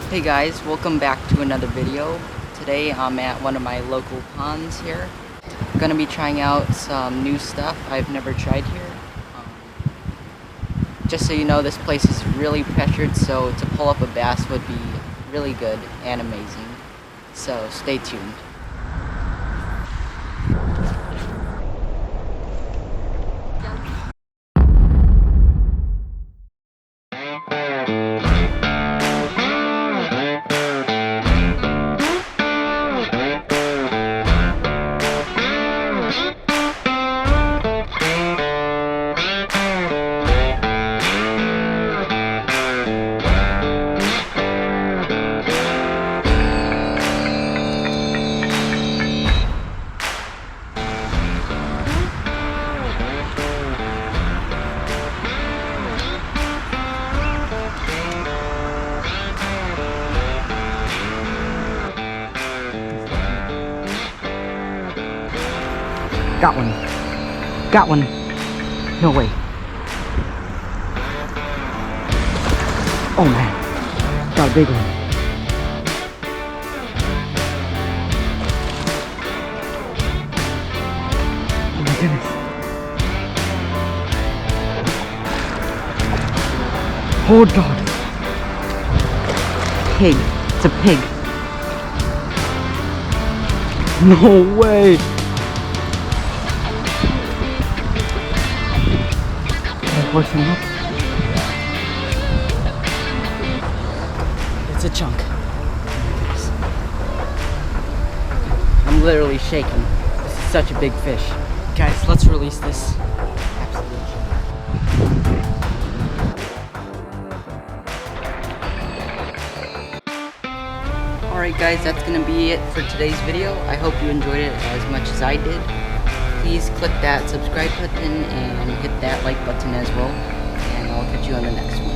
Hey guys, welcome back to another video. Today I'm at one of my local ponds here. I'm gonna be trying out some new stuff I've never tried here. Just so you know, this place is really pressured, so to pull up a bass would be really good and amazing. So stay tuned. Got one. Got one. No way. Oh man. Got a big one. Oh my goodness. Oh God. Pig. It's a pig. No way. Hoisting up. It's a chunk. I'm literally shaking. This is such a big fish. Guys, let's release this. Absolutely. Alright guys, that's gonna be it for today's video. I hope you enjoyed it as much as I did. Please click that subscribe button and hit that like button as well, and I'll catch you on the next one.